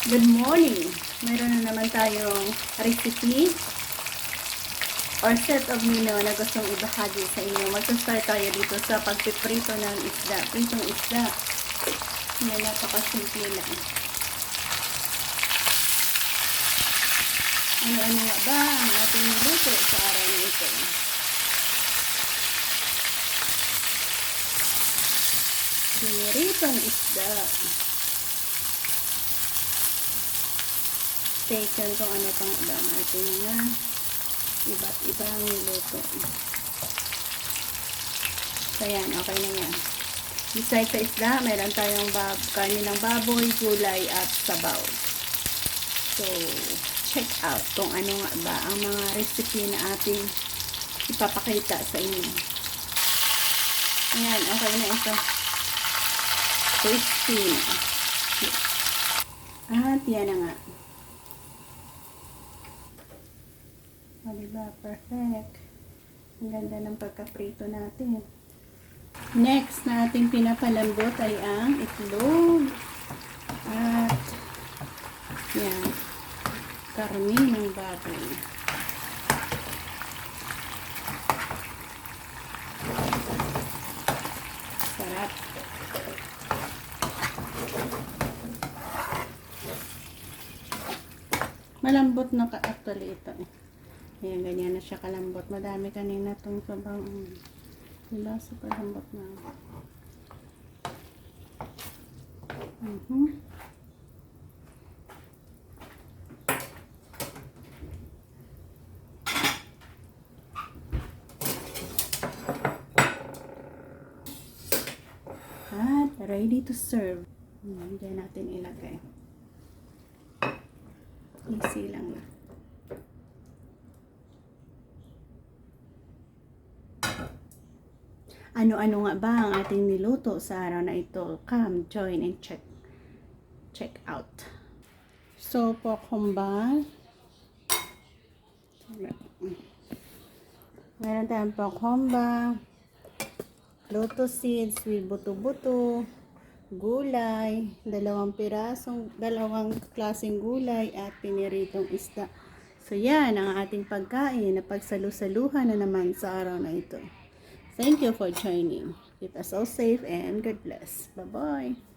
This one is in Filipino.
Good morning! Mayroon na naman tayong recipe or set of menu na gustong ibahagi sa inyo. Mag-start tayo dito sa pagpiprito ng isda. Pritong isda. Yan, napakasimple lang. Ano-ano nga ba ang ating niluto sa araw na ito? Piritong isda. Taken kung ano pang iba ang ating mga iba't ibang luto. So yan, okay na yan. Besides sa isda, meron tayong karne ng baboy, gulay at sabaw. So, check out kung ano nga ba ang mga recipe na ating ipapakita sa inyo. Ayan, okay na ito. Crispy na. At yan na nga. O, diba? Perfect. Ang ganda ng pagkaprito natin. Next na ating pinapalambot ay ang itlog. At yan. Karne ng baboy. Sarap. Malambot na actually ito. Ayan, ganyan na siya kalambot. Madami kanina itong sabang. Diba? Super lambot na. At ready to serve. Diyan natin ilagay. Easy lang na. Ano-ano nga ba ang ating niluto sa araw na ito? Come, join and check out. So, pokhomba. Meron tayong pokhomba, lotus seeds with buto-buto, gulay, dalawang klaseng gulay at piniritong isda. So, yan ang ating pagkain na pagsalu-saluhan na naman sa araw na ito. Thank you for joining. Keep us all safe and God bless. Bye-bye.